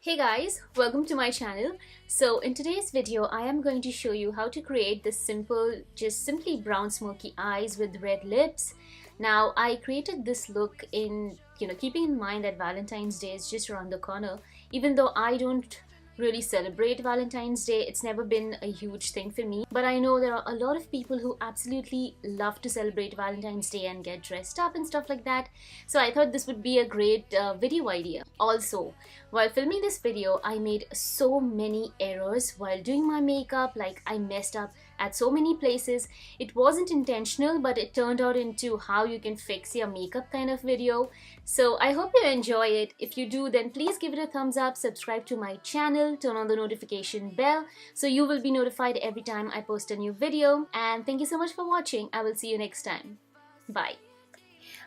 Hey guys, welcome to my channel. So in today's video, I am going to show you how to create this simple, just simply brown smoky eyes with red lips. Now I created this look in, keeping in mind that Valentine's Day is just around the corner. Even though I don't really celebrate Valentine's Day, it's never been a huge thing for me. But I know there are a lot of people who absolutely love to celebrate Valentine's Day and get dressed up and stuff like that. So I thought this would be a great video idea. Also, while filming this video, I made so many errors while doing my makeup. Like, I messed up at so many places. It wasn't intentional, but it turned out into how you can fix your makeup kind of video. So I hope you enjoy it. If you do, then please give it a thumbs up, subscribe to my channel, turn on the notification bell so you will be notified every time I post a new video. And thank you so much for watching. I will see you next time. Bye.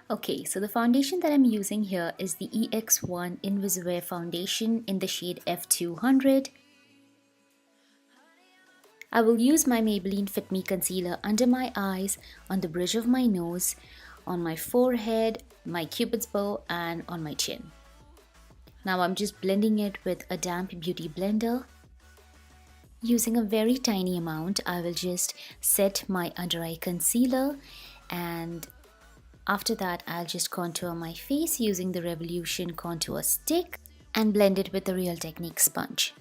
Okay, so the foundation that I'm using here is the EX1 Invisiwear foundation in the shade F200. I will use my Maybelline Fit Me concealer under my eyes, on the bridge of my nose, on my forehead, my cupid's bow, and on my chin. Now I'm just blending it with a damp beauty blender. Using a very tiny amount, I will just set my under eye concealer, and after that I'll just contour my face using the Revolution contour stick and blend it with the Real Technique sponge.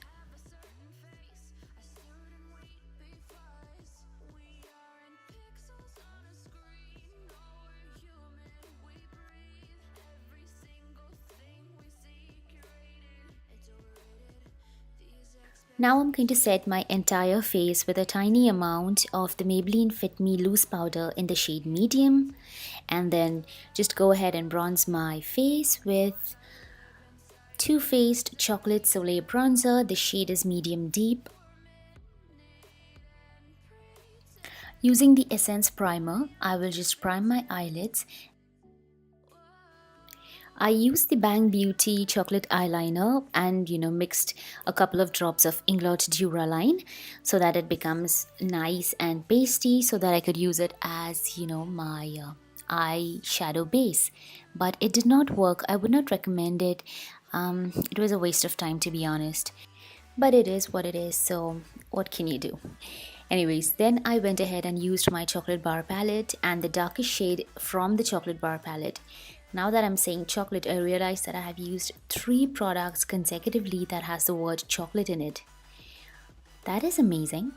Now I'm going to set my entire face with a tiny amount of the Maybelline Fit Me loose powder in the shade medium, and then just go ahead and bronze my face with Too Faced Chocolate Soleil bronzer. The shade is medium deep. Using the Essence primer, I will just prime my eyelids. I used the Bang Beauty chocolate eyeliner and mixed a couple of drops of Inglot Duraline so that it becomes nice and pasty, so that I could use it as my eye shadow base. But it did not work. I would not recommend it. It was a waste of time, to be honest. But it is what it is, so what can you do? Anyways, then I went ahead and used my chocolate bar palette and the darkest shade from the chocolate bar palette. Now that I'm saying chocolate, I realize that I have used 3 products consecutively that has the word chocolate in it. That is amazing.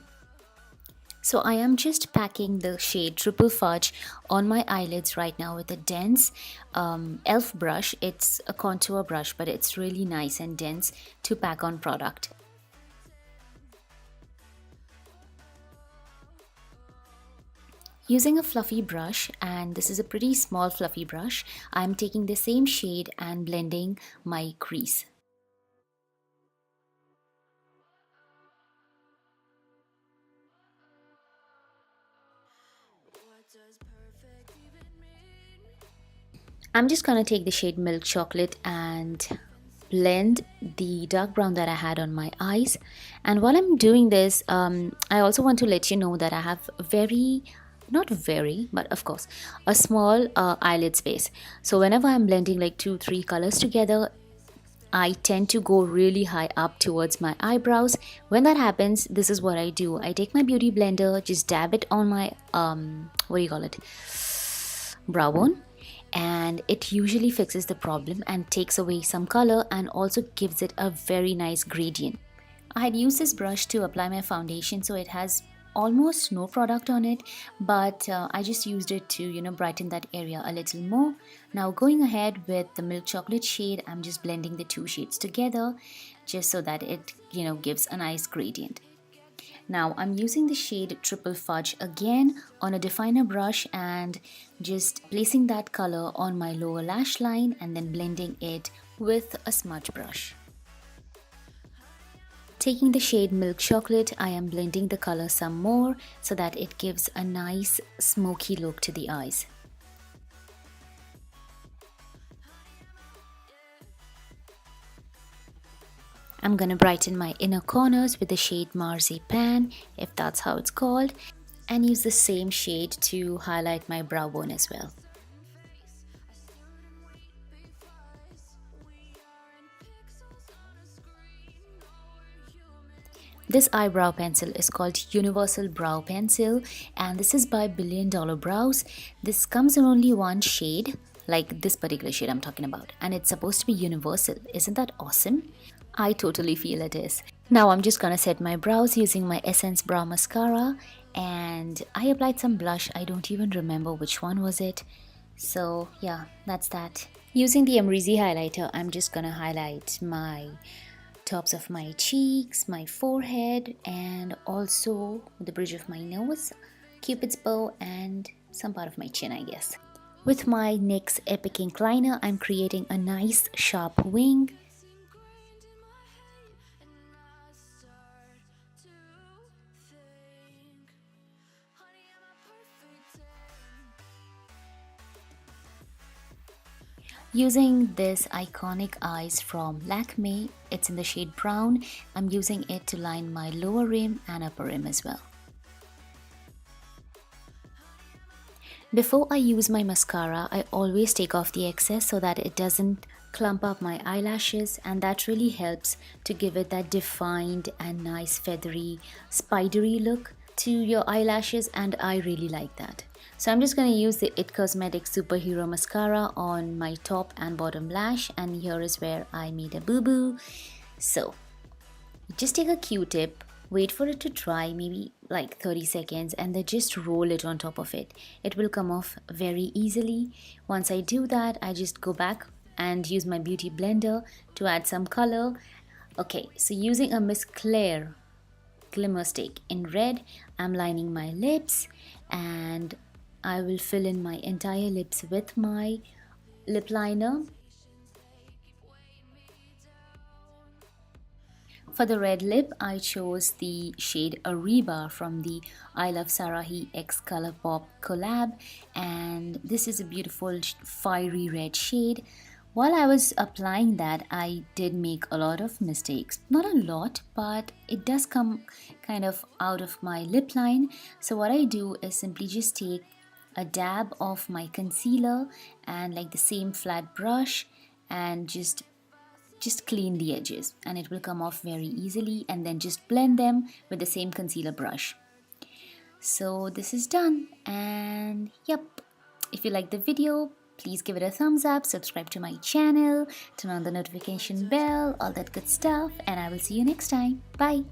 So I am just packing the shade Triple Fudge on my eyelids right now with a dense e.l.f. brush. It's a contour brush, but it's really nice and dense to pack on product. Using a fluffy brush, and this is a pretty small fluffy brush, I'm taking the same shade and blending my crease. I'm just gonna take the shade Milk Chocolate and blend the dark brown that I had on my eyes. And while I'm doing this, I also want to let you know that I have but of course a small eyelid space. So whenever I'm blending like 2-3 colors together, I tend to go really high up towards my eyebrows. When that happens, this is what I do. I take my beauty blender, just dab it on my brow bone, and it usually fixes the problem and takes away some color and also gives it a very nice gradient. I had used this brush to apply my foundation, so it has almost no product on it, but I just used it to brighten that area a little more. Now going ahead with the Milk Chocolate shade, I'm just blending the 2 shades together just so that it gives a nice gradient. Now I'm using the shade Triple Fudge again on a definer brush and just placing that color on my lower lash line and then blending it with a smudge brush. Taking the shade Milk Chocolate, I am blending the color some more so that it gives a nice smoky look to the eyes. I'm gonna brighten my inner corners with the shade Marzipan, if that's how it's called, and use the same shade to highlight my brow bone as well. This eyebrow pencil is called Universal Brow Pencil, and this is by Billion Dollar Brows. This comes in only one shade, like this particular shade I'm talking about, and it's supposed to be universal. Isn't that awesome? I totally feel it is. Now I'm just gonna set my brows using my Essence Brow Mascara, and I applied some blush. I don't even remember which one was it. So yeah, that's that. Using the Amrezy highlighter, I'm just gonna highlight my tops of my cheeks, my forehead, and also the bridge of my nose, Cupid's bow, and some part of my chin, I guess. With my NYX Epic Ink Liner, I'm creating a nice sharp wing. Using this iconic eyes from Lakme, it's in the shade brown. I'm using it to line my lower rim and upper rim as well. Before I use my mascara, I always take off the excess so that it doesn't clump up my eyelashes, and that really helps to give it that defined and nice feathery, spidery look to your eyelashes, and I really like that. So I'm just going to use the It Cosmetics Superhero Mascara on my top and bottom lash, and here is where I made a boo-boo. So just take a Q-tip, wait for it to dry, maybe like 30 seconds, and then just roll it on top of it. It will come off very easily. Once I do that, I just go back and use my beauty blender to add some color. Okay, so using a Miss Claire glimmer stick in red, I'm lining my lips, and I will fill in my entire lips with my lip liner. For the red lip, I chose the shade Ariba from the I Love Sarahi X Colourpop collab, and this is a beautiful fiery red shade. While I was applying that, I did make a lot of mistakes. Not a lot, but it does come kind of out of my lip line. So what I do is simply just take a dab of my concealer and like the same flat brush and just clean the edges, and it will come off very easily, and then just blend them with the same concealer brush. So this is done, and yep, if you like the video, please give it a thumbs up, subscribe to my channel, turn on the notification bell, all that good stuff, and I will see you next time. Bye.